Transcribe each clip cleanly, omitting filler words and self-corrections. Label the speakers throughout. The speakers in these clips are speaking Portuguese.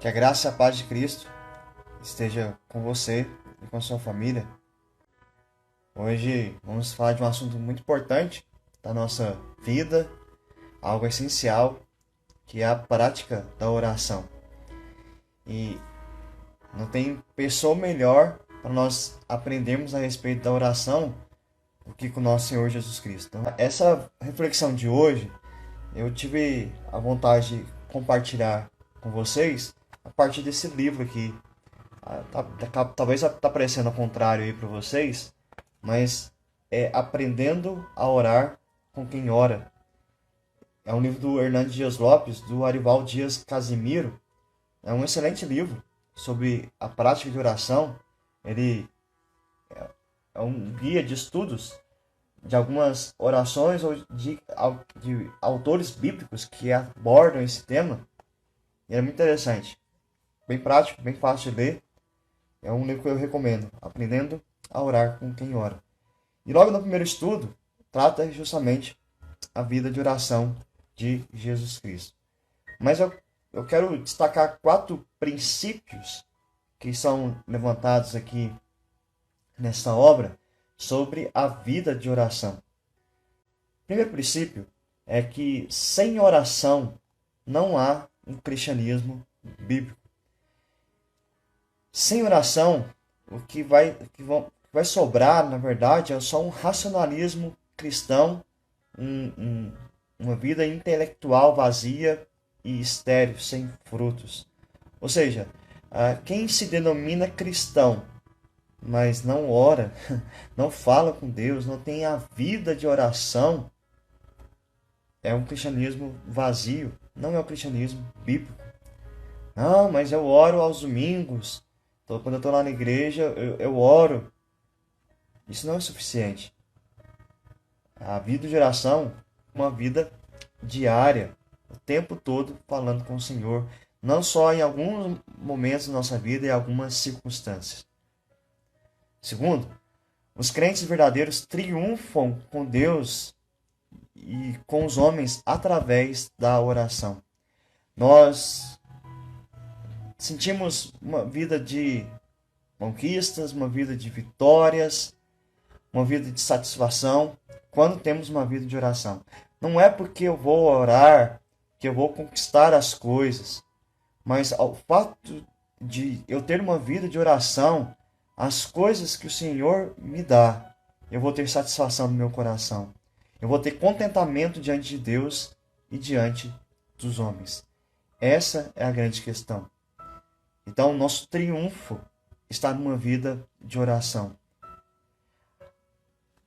Speaker 1: Que a graça e a paz de Cristo esteja com você e com a sua família. Hoje vamos falar de um assunto muito importante da nossa vida, algo essencial, que é a prática da oração. E não tem pessoa melhor para nós aprendermos a respeito da oração do que com o nosso Senhor Jesus Cristo. Então, essa reflexão de hoje, eu tive a vontade de compartilhar com vocês a partir desse livro aqui. Talvez tá parecendo ao contrário aí para vocês, mas é Aprendendo a Orar com Quem Ora. É um livro do Hernandes Dias Lopes, do Arival Dias Casimiro. É um excelente livro sobre a prática de oração. Ele é um guia de estudos de algumas orações ou de autores bíblicos que abordam esse tema. E é muito interessante. Bem prático, bem fácil de ler. É um livro que eu recomendo. Aprendendo a Orar com Quem Ora. E logo no primeiro estudo, trata justamente a vida de oração de Jesus Cristo. Mas eu quero destacar 4 princípios que são levantados aqui nesta obra sobre a vida de oração. O primeiro princípio é que sem oração não há um cristianismo bíblico. Sem oração, o que vai sobrar, na verdade, é só um racionalismo cristão, uma vida intelectual vazia e estéril, sem frutos. Ou seja, quem se denomina cristão, mas não ora, não fala com Deus, não tem a vida de oração, é um cristianismo vazio, não é um cristianismo bíblico. Não, mas eu oro aos domingos, quando eu estou lá na igreja, eu oro. Isso não é suficiente. A vida de oração é uma vida diária, o tempo todo falando com o Senhor, não só em alguns momentos da nossa vida e algumas circunstâncias. Segundo, os crentes verdadeiros triunfam com Deus e com os homens através da oração. Nós sentimos uma vida de conquistas, uma vida de vitórias, uma vida de satisfação quando temos uma vida de oração. Não é porque eu vou orar que eu vou conquistar as coisas, mas ao fato de eu ter uma vida de oração, as coisas que o Senhor me dá, eu vou ter satisfação no meu coração. Eu vou ter contentamento diante de Deus e diante dos homens. Essa é a grande questão. Então, o nosso triunfo está numa vida de oração.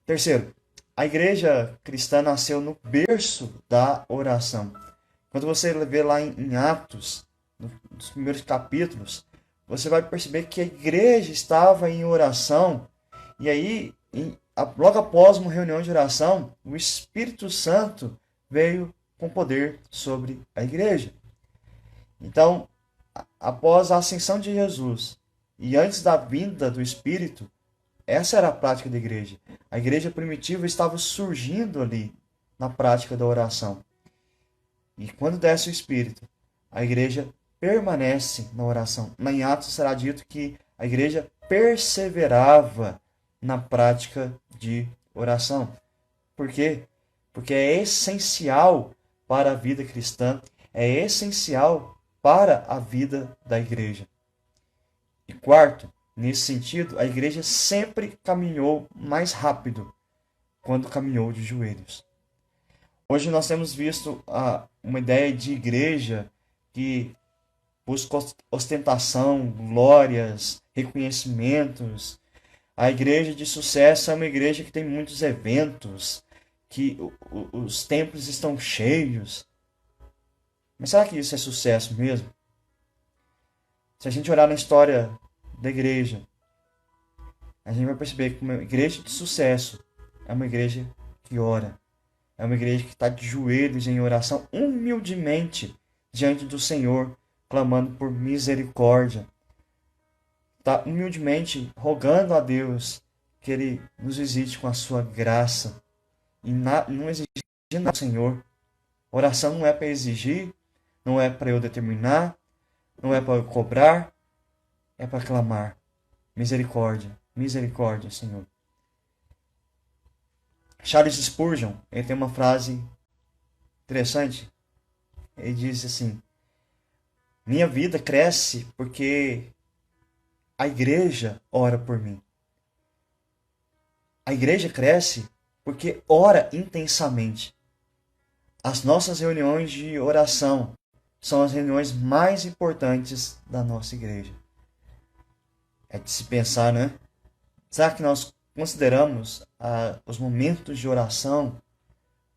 Speaker 1: Terceiro, a igreja cristã nasceu no berço da oração. Quando você vê lá em Atos, nos primeiros capítulos, você vai perceber que a igreja estava em oração. E aí, logo após uma reunião de oração, o Espírito Santo veio com poder sobre a igreja. Então, após a ascensão de Jesus e antes da vinda do Espírito, essa era a prática da igreja. A igreja primitiva estava surgindo ali na prática da oração. E quando desce o Espírito, a igreja permanece na oração. Lá em Atos será dito que a igreja perseverava na prática de oração. Por quê? Porque é essencial para a vida cristã, é essencial para a vida da igreja. E quarto, nesse sentido, a igreja sempre caminhou mais rápido quando caminhou de joelhos. Hoje nós temos visto uma ideia de igreja que busca ostentação, glórias, reconhecimentos. A igreja de sucesso é uma igreja que tem muitos eventos, que os templos estão cheios. Mas será que isso é sucesso mesmo? Se a gente olhar na história da igreja, a gente vai perceber que uma igreja de sucesso é uma igreja que ora. É uma igreja que está de joelhos em oração, humildemente diante do Senhor, clamando por misericórdia. Está humildemente rogando a Deus que Ele nos visite com a sua graça. E não exigir nada do Senhor. Oração não é para exigir, não é para eu determinar, não é para cobrar, é para clamar. Misericórdia, misericórdia, Senhor. Charles Spurgeon, ele tem uma frase interessante. Ele diz assim: minha vida cresce porque a igreja ora por mim. A igreja cresce porque ora intensamente. As nossas reuniões de oração são as reuniões mais importantes da nossa igreja. É de se pensar, né? Será que nós consideramos os momentos de oração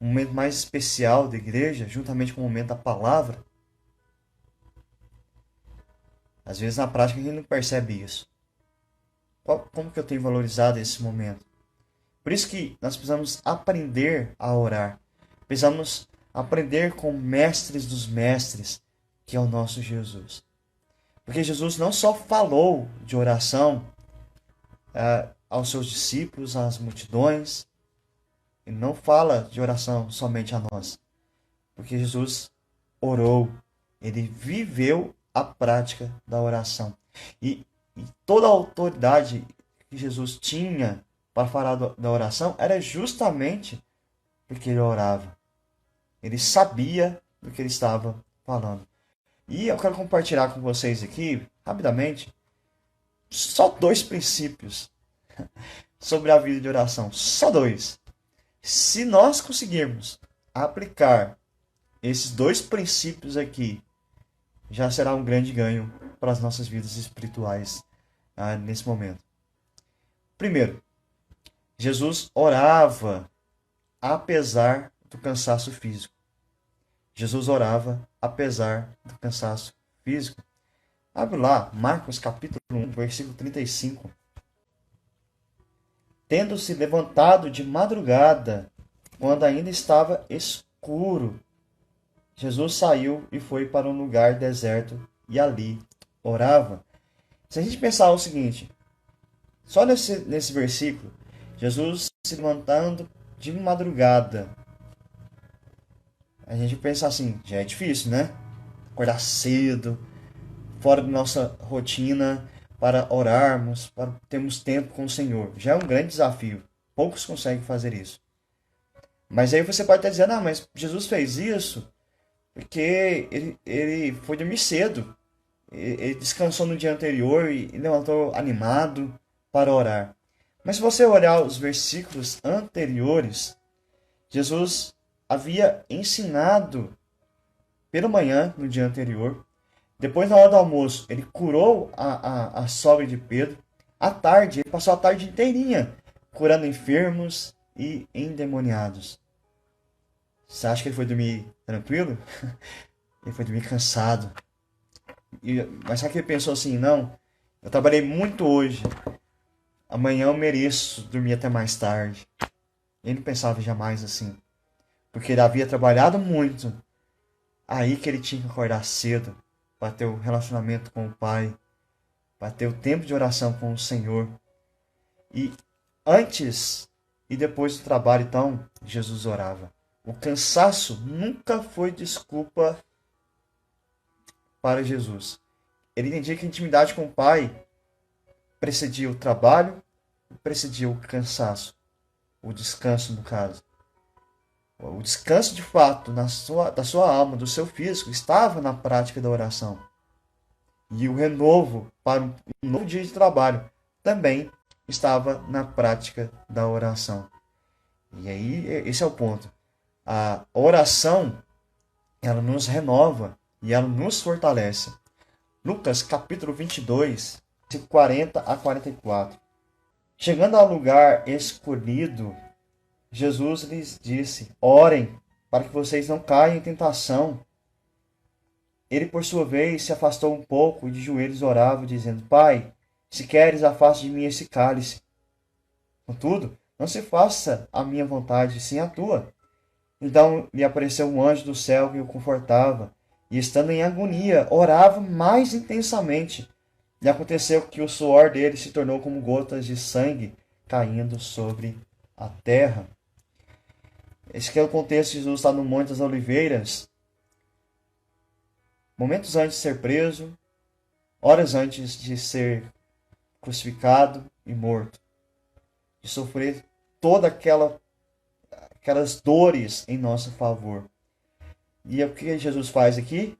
Speaker 1: um momento mais especial da igreja, juntamente com o momento da palavra? Às vezes na prática a gente não percebe isso. Como que eu tenho valorizado esse momento? Por isso que nós precisamos aprender a orar. Precisamos aprender com o mestres dos mestres, que é o nosso Jesus. Porque Jesus não só falou de oração aos seus discípulos, às multidões. Ele não fala de oração somente a nós. Porque Jesus orou. Ele viveu a prática da oração. E toda a autoridade que Jesus tinha para falar da oração era justamente porque ele orava. Ele sabia do que ele estava falando. E eu quero compartilhar com vocês aqui, rapidamente, só 2 princípios sobre a vida de oração. Só 2. Se nós conseguirmos aplicar esses 2 princípios aqui, já será um grande ganho para as nossas vidas espirituais nesse momento. Primeiro, Jesus orava apesar do cansaço físico. Jesus orava apesar do cansaço físico. Abre lá, Marcos capítulo 1, versículo 35. Tendo-se levantado de madrugada, quando ainda estava escuro, Jesus saiu e foi para um lugar deserto e ali orava. Se a gente pensar o seguinte, só nesse versículo, Jesus se levantando de madrugada, a gente pensa assim, já é difícil, né? Acordar cedo, fora da nossa rotina, para orarmos, para termos tempo com o Senhor. Já é um grande desafio. Poucos conseguem fazer isso. Mas aí você pode até dizer, não, mas Jesus fez isso porque ele foi dormir cedo. Ele descansou no dia anterior e levantou animado para orar. Mas se você olhar os versículos anteriores, Jesus havia ensinado pela manhã, no dia anterior. Depois, na hora do almoço, ele curou a sogra de Pedro. À tarde, ele passou a tarde inteirinha curando enfermos e endemoniados. Você acha que ele foi dormir tranquilo? Ele foi dormir cansado. Mas só que ele pensou assim, não, eu trabalhei muito hoje. Amanhã eu mereço dormir até mais tarde. Ele não pensava jamais assim. Porque ele havia trabalhado muito. Aí que ele tinha que acordar cedo para ter o relacionamento com o Pai, para ter o tempo de oração com o Senhor. E antes e depois do trabalho, então, Jesus orava. O cansaço nunca foi desculpa para Jesus. Ele entendia que a intimidade com o Pai precedia o trabalho, precedia o cansaço, o descanso no caso. O descanso de fato da sua alma, do seu físico, estava na prática da oração. E o renovo para um novo dia de trabalho também estava na prática da oração. E aí, esse é o ponto. A oração, ela nos renova e ela nos fortalece. Lucas capítulo 22, de 40 a 44. Chegando ao lugar escolhido, Jesus lhes disse, orem para que vocês não caiam em tentação. Ele, por sua vez, se afastou um pouco e de joelhos orava, dizendo, Pai, se queres, afaste de mim esse cálice. Contudo, não se faça a minha vontade, sim a tua. Então lhe apareceu um anjo do céu que o confortava, e estando em agonia, orava mais intensamente. E aconteceu que o suor dele se tornou como gotas de sangue caindo sobre a terra. Esse que é o contexto. Jesus está no Monte das Oliveiras, momentos antes de ser preso, horas antes de ser crucificado e morto, de sofrer toda aquelas dores em nosso favor. E o que Jesus faz aqui?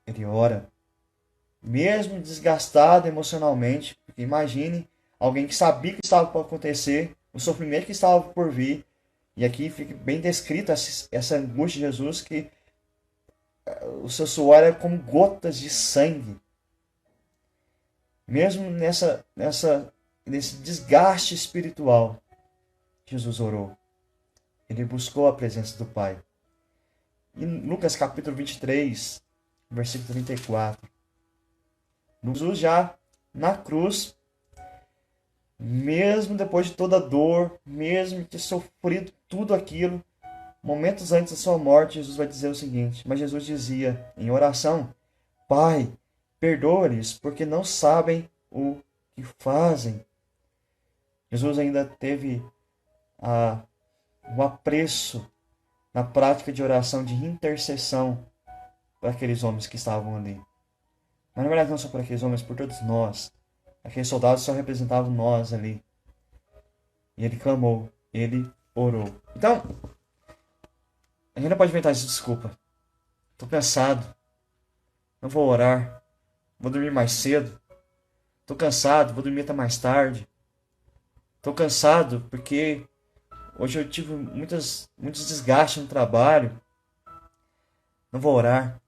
Speaker 1: Ele ora. Mesmo desgastado emocionalmente, porque imagine alguém que sabia que estava por acontecer, o sofrimento que estava por vir, e aqui fica bem descrita essa angústia de Jesus, que o seu suor era como gotas de sangue. Mesmo nesse desgaste espiritual, Jesus orou. Ele buscou a presença do Pai. Em Lucas capítulo 23, versículo 34. Jesus já na cruz, mesmo depois de toda a dor, mesmo de ter sofrido tudo aquilo, momentos antes da sua morte, Jesus vai dizer o seguinte, mas Jesus dizia em oração, Pai, perdoa-lhes, porque não sabem o que fazem. Jesus ainda teve o apreço na prática de oração, de intercessão para aqueles homens que estavam ali. Mas na verdade não só por aqueles homens, por todos nós. Aqueles soldados só representavam nós ali. E ele clamou, ele orou. Então, a gente não pode inventar essa desculpa. Estou cansado, não vou orar, vou dormir mais cedo. Estou cansado, vou dormir até mais tarde. Estou cansado porque hoje eu tive muitos desgastes no trabalho. Não vou orar.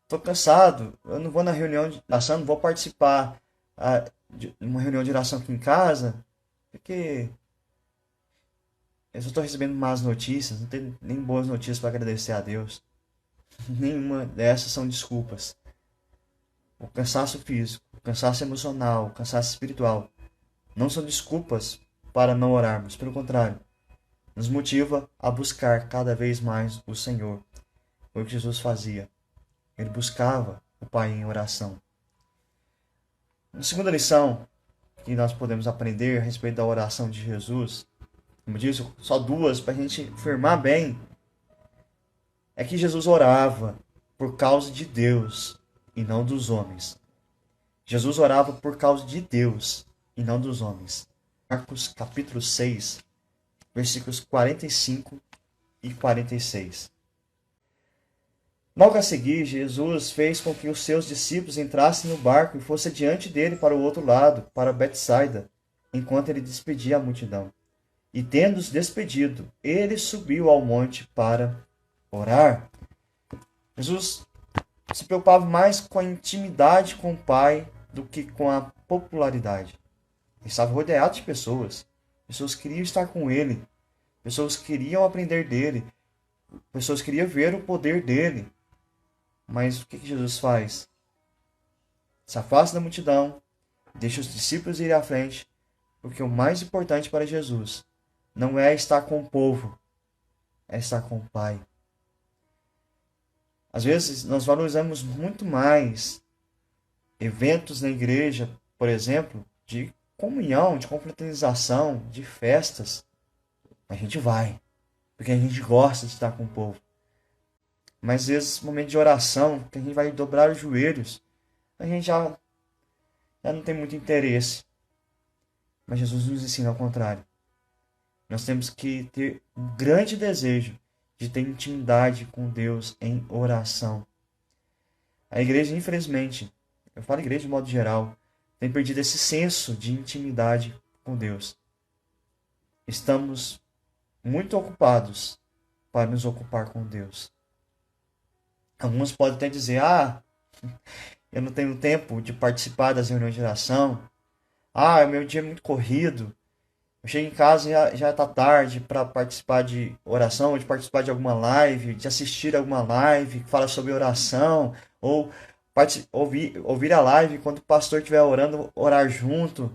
Speaker 1: Estou cansado, eu não vou na reunião de oração, não vou participar de uma reunião de oração aqui em casa, porque eu só estou recebendo más notícias, não tenho nem boas notícias para agradecer a Deus. Nenhuma dessas são desculpas. O cansaço físico, o cansaço emocional, o cansaço espiritual não são desculpas para não orarmos, pelo contrário, nos motiva a buscar cada vez mais o Senhor. Foi o que Jesus fazia. Ele buscava o Pai em oração. A segunda lição que nós podemos aprender a respeito da oração de Jesus, como disse, só duas para a gente firmar bem, é que Jesus orava por causa de Deus e não dos homens. Jesus orava por causa de Deus e não dos homens. Marcos capítulo 6, versículos 45 e 46. Logo a seguir, Jesus fez com que os seus discípulos entrassem no barco e fossem diante dele para o outro lado, para Betsaida, enquanto ele despedia a multidão. E tendo-os despedido, ele subiu ao monte para orar. Jesus se preocupava mais com a intimidade com o Pai do que com a popularidade. Ele estava rodeado de pessoas. Pessoas queriam estar com ele. Pessoas queriam aprender dele. Pessoas queriam ver o poder dele. Mas o que Jesus faz? Se afasta da multidão, deixa os discípulos irem à frente, porque o mais importante para Jesus não é estar com o povo, é estar com o Pai. Às vezes nós valorizamos muito mais eventos na igreja, por exemplo, de comunhão, de confraternização, de festas. A gente vai, porque a gente gosta de estar com o povo. Mas às vezes, momento de oração, que a gente vai dobrar os joelhos, a gente já não tem muito interesse. Mas Jesus nos ensina ao contrário. Nós temos que ter um grande desejo de ter intimidade com Deus em oração. A igreja, infelizmente, eu falo igreja de modo geral, tem perdido esse senso de intimidade com Deus. Estamos muito ocupados para nos ocupar com Deus. Alguns podem até dizer, eu não tenho tempo de participar das reuniões de oração. Meu dia é muito corrido. Eu chego em casa e já está tarde para participar de oração, de participar de alguma live, de assistir alguma live que fala sobre oração, ou ouvir a live quando o pastor estiver orando, orar junto.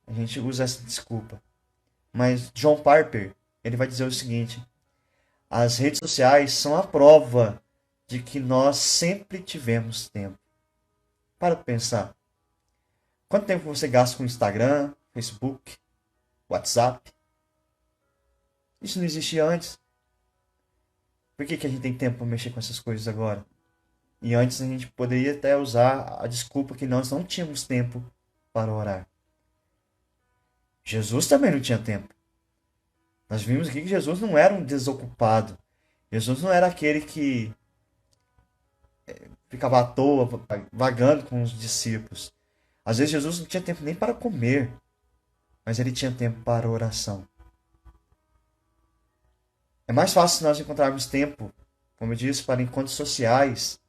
Speaker 1: A gente usa essa desculpa. Mas John Piper, ele vai dizer o seguinte: as redes sociais são a prova de que nós sempre tivemos tempo. Para pensar. Quanto tempo você gasta com Instagram, Facebook, WhatsApp? Isso não existia antes. Por que a gente tem tempo para mexer com essas coisas agora? E antes a gente poderia até usar a desculpa que nós não tínhamos tempo para orar. Jesus também não tinha tempo. Nós vimos aqui que Jesus não era um desocupado. Jesus não era aquele que ficava à toa, vagando com os discípulos. Às vezes Jesus não tinha tempo nem para comer, mas ele tinha tempo para oração. É mais fácil nós encontrarmos tempo, como eu disse, para encontros sociais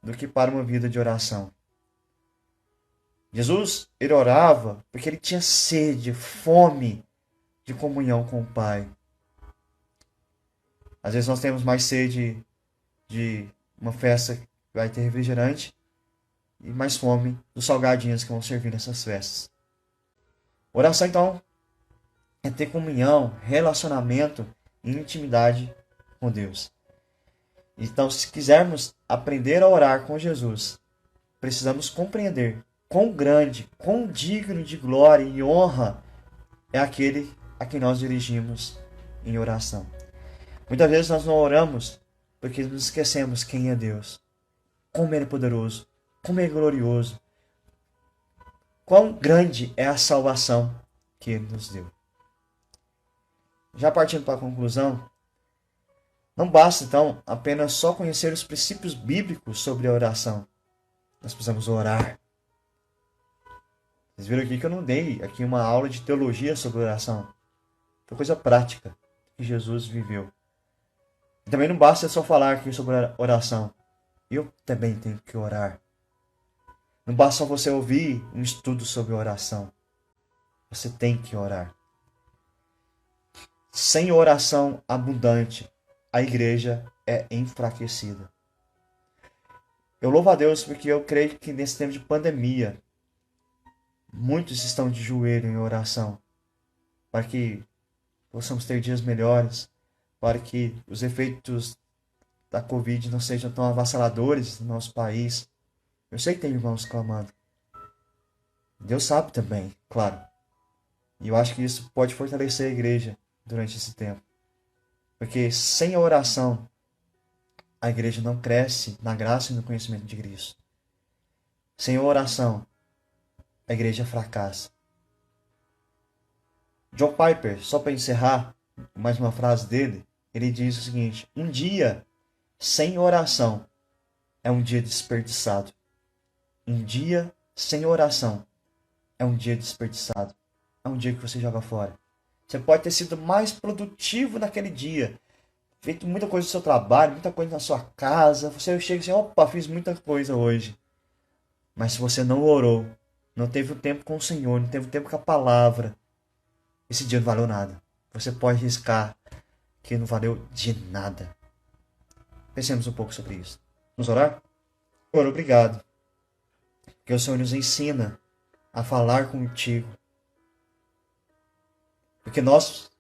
Speaker 1: do que para uma vida de oração. Jesus, ele orava porque ele tinha sede, fome de comunhão com o Pai. Às vezes nós temos mais sede de uma festa que vai ter refrigerante e mais fome dos salgadinhos que vão servir nessas festas. Oração, então, é ter comunhão, relacionamento e intimidade com Deus. Então, se quisermos aprender a orar com Jesus, precisamos compreender quão grande, quão digno de glória e honra é aquele a quem nós dirigimos em oração. Muitas vezes nós não oramos porque nos esquecemos quem é Deus, como Ele é poderoso, como Ele é glorioso, quão grande é a salvação que Ele nos deu. Já partindo para a conclusão, não basta então apenas só conhecer os princípios bíblicos sobre a oração. Nós precisamos orar. Vocês viram aqui que eu não dei aqui uma aula de teologia sobre oração. Foi coisa prática que Jesus viveu. E também não basta só falar aqui sobre oração. Eu também tenho que orar. Não basta só você ouvir um estudo sobre oração. Você tem que orar. Sem oração abundante, a igreja é enfraquecida. Eu louvo a Deus porque eu creio que nesse tempo de pandemia, muitos estão de joelho em oração, para que possamos ter dias melhores, para que os efeitos da Covid não sejam tão avassaladores no nosso país. Eu sei que tem irmãos clamando. Deus sabe também, claro. E eu acho que isso pode fortalecer a igreja durante esse tempo. Porque sem a oração, a igreja não cresce na graça e no conhecimento de Cristo. Sem a oração, a igreja fracassa. John Piper, só para encerrar, mais uma frase dele, ele diz o seguinte: um dia sem oração é um dia desperdiçado. Um dia sem oração é um dia desperdiçado. É um dia que você joga fora. Você pode ter sido mais produtivo naquele dia, feito muita coisa no seu trabalho, muita coisa na sua casa. Você chega assim, opa, fiz muita coisa hoje. Mas se você não orou, não teve o tempo com o Senhor, não teve o tempo com a palavra, esse dia não valeu nada. Você pode riscar que não valeu de nada. Pensemos um pouco sobre isso. Vamos orar? Senhor, obrigado. Que o Senhor nos ensina a falar contigo. Porque nós,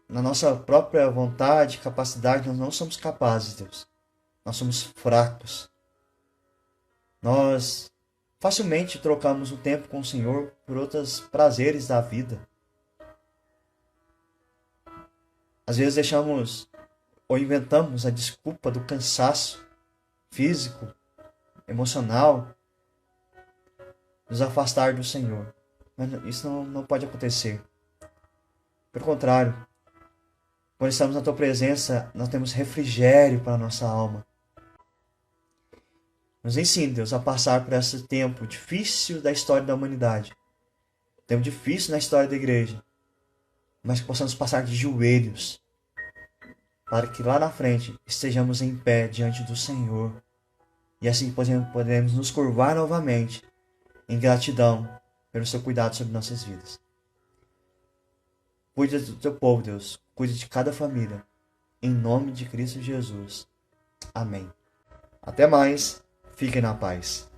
Speaker 1: na nossa própria vontade, capacidade, nós não somos capazes, Deus. Nós somos fracos. Nós facilmente trocamos o tempo com o Senhor por outros prazeres da vida. Às vezes deixamos ou inventamos a desculpa do cansaço físico, emocional, nos afastar do Senhor. Mas isso não pode acontecer. Pelo contrário, quando estamos na Tua presença, nós temos refrigério para a nossa alma. Nos ensine, Deus, a passar por esse tempo difícil da história da humanidade. Tempo difícil na história da igreja. Mas que possamos passar de joelhos, para que lá na frente estejamos em pé diante do Senhor. E assim podemos nos curvar novamente em gratidão pelo seu cuidado sobre nossas vidas. Cuide do teu povo, Deus. Cuide de cada família. Em nome de Cristo Jesus. Amém. Até mais. Fiquem na paz.